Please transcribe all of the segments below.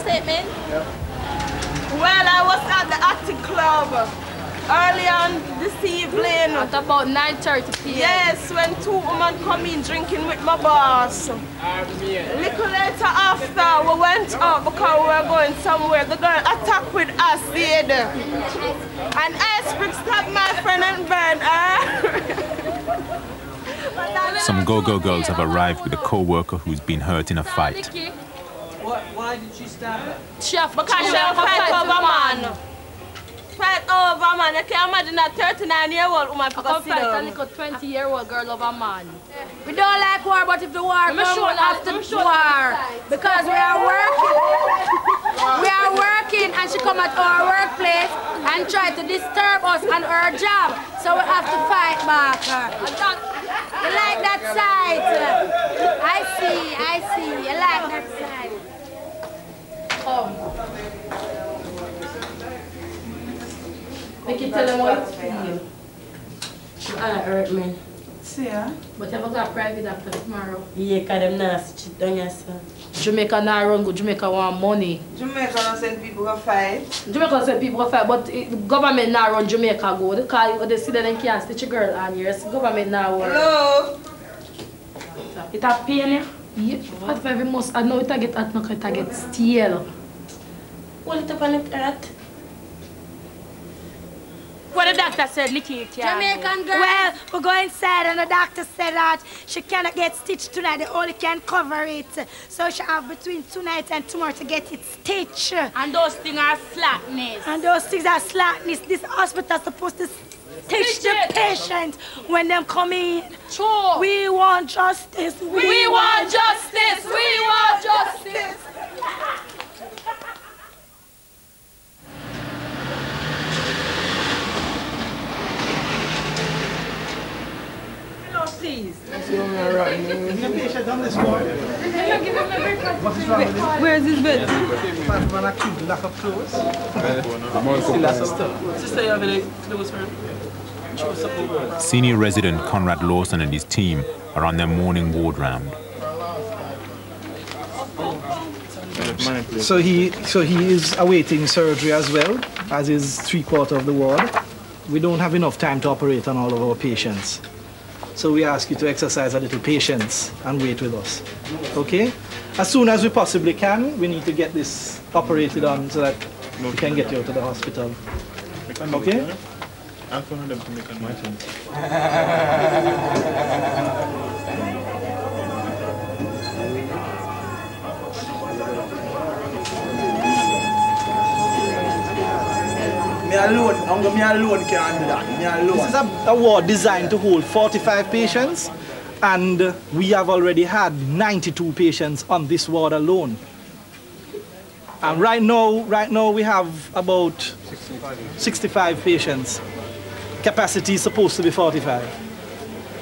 statement? Yep. Well, I was at the acting club early on this evening. At about 9:30 p.m. Yes, when two women come in drinking with my boss. A little later after, we went out because we were going somewhere. The girl attacked with acid. And aspirin stabbed my friend and burned her. Some go-go girls have arrived with a co-worker who's been hurt in a fight. Why did she stab her? Because she fight over man. Fight over man. I can't imagine a 39-year-old woman to go sit fight down. a little 20-year-old girl over man. We don't like war, but if the war comes, we have to war. Because we are working. We are working, and she come at our workplace and try to disturb us and our job. So we have to fight back. You like that side? I see. You like that side. Make you tell them what it's feel. Hurt me. See ya? But you have got a private doctor tomorrow. Yeah, because them nasty down here, sir. Jamaica not run good. Jamaica want money. Jamaica don't send people to fight. Jamaica send people to fight, but the government not run Jamaica good. Because they see that they can't stitch a girl on here. So government not work. Hello? It a pain you? Yep. What if every month? I know it a get hot, no, it a get stale. Hold it up on the earth. What the doctor said, Nikki, Jamaican girl. Well, we go inside and the doctor said that she cannot get stitched tonight. They only can cover it. So she have between tonight and tomorrow to get it stitched. And those things are slackness. And those things are slackness. This hospital is supposed to stitch the patient when them come in. True. We want justice. We want justice. We want justice. Please. Where's his bed? Lack of clothes. Sister, you have any clothes for him? Senior resident Conrad Lawson and his team are on their morning ward round. So he is awaiting surgery as well, as is 3/4 of the ward. We don't have enough time to operate on all of our patients. So we ask you to exercise a little patience and wait with us, okay? As soon as we possibly can, we need to get this operated on so that we can get you to the hospital, okay? I'm going to make a mountain. Me alone can't do that. Me alone. This is a ward designed to hold 45 patients, and we have already had 92 patients on this ward alone. And right now we have about 65 patients. Capacity is supposed to be 45.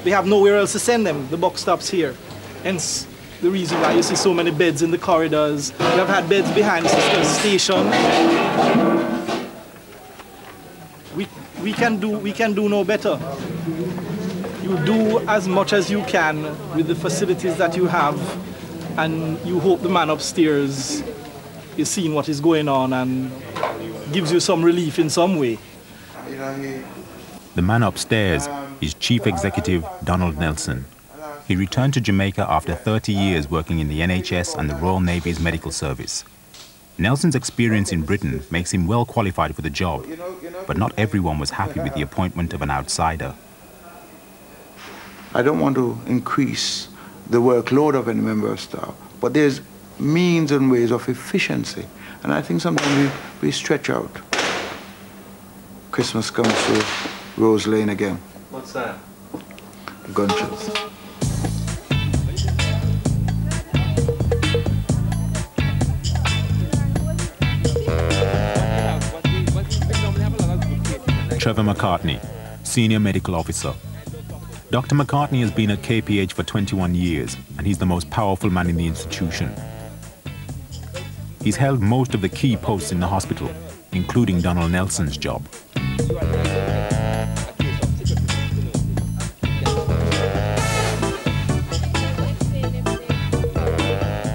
We have nowhere else to send them. The buck stops here. Hence the reason why you see so many beds in the corridors. We have had beds behind the station. We can do no better. You do as much as you can with the facilities that you have, and you hope the man upstairs is seeing what is going on and gives you some relief in some way. The man upstairs is Chief Executive Donald Nelson. He returned to Jamaica after 30 years working in the NHS and the Royal Navy's medical service. Nelson's experience in Britain makes him well qualified for the job, but not everyone was happy with the appointment of an outsider. I don't want to increase the workload of any member of staff, but there's means and ways of efficiency, and I think sometimes we stretch out. Christmas comes to Rose Lane again. What's that? Gunshots. Trevor McCartney, Senior Medical Officer. Dr. McCartney has been at KPH for 21 years, and he's the most powerful man in the institution. He's held most of the key posts in the hospital, including Donald Nelson's job.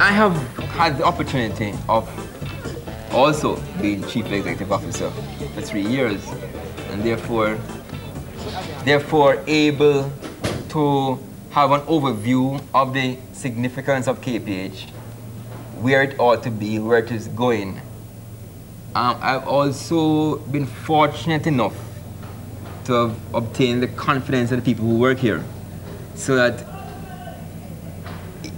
I have had the opportunity of also been Chief Executive Officer for 3 years, and therefore able to have an overview of the significance of KPH, where it ought to be, where it is going. I've also been fortunate enough to have obtained the confidence of the people who work here, so that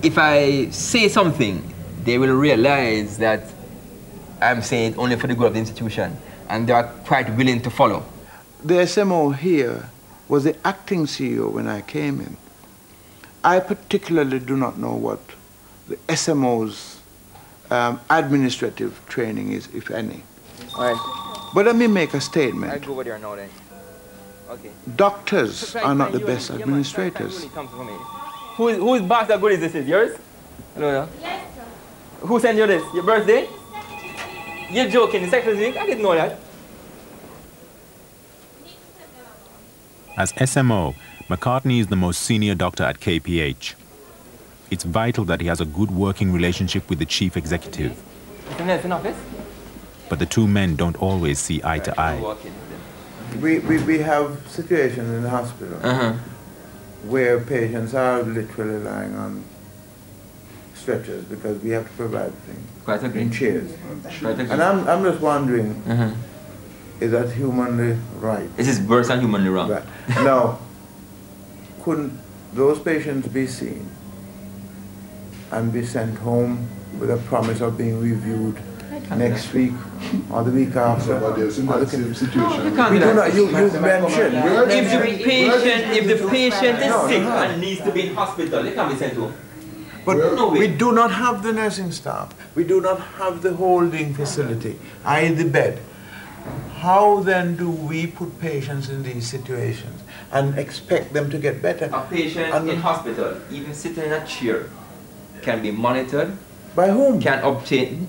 if I say something, they will realize that I'm saying it only for the good of the institution, and they are quite willing to follow. The SMO here was the acting CEO when I came in. I particularly do not know what the SMO's administrative training is, if any. All right. But let me make a statement. I'll go over there now then. Okay. Doctors are not the best administrators. Whose box of goodies this is? Yours? Hello. Yes, sir. Who sent you this? Your birthday? You're joking. The secretary's week? I didn't know that. As SMO, McCartney is the most senior doctor at KPH. It's vital that he has a good working relationship with the chief executive. But the two men don't always see eye to eye. We have situations in the hospital where patients are literally lying on stretchers because we have to provide things in chairs. And I'm just wondering, is that humanly right? This is worse than humanly wrong. Right. Now, couldn't those patients be seen and be sent home with a promise of being reviewed next week or the week after? You mentioned. If the patient is sick and needs to be in hospital, they can be sent home. But we do not have the nursing staff. We do not have the holding facility, i.e. the bed. How then do we put patients in these situations and expect them to get better? A patient in hospital, even sitting in a chair, can be monitored. By whom? Can obtain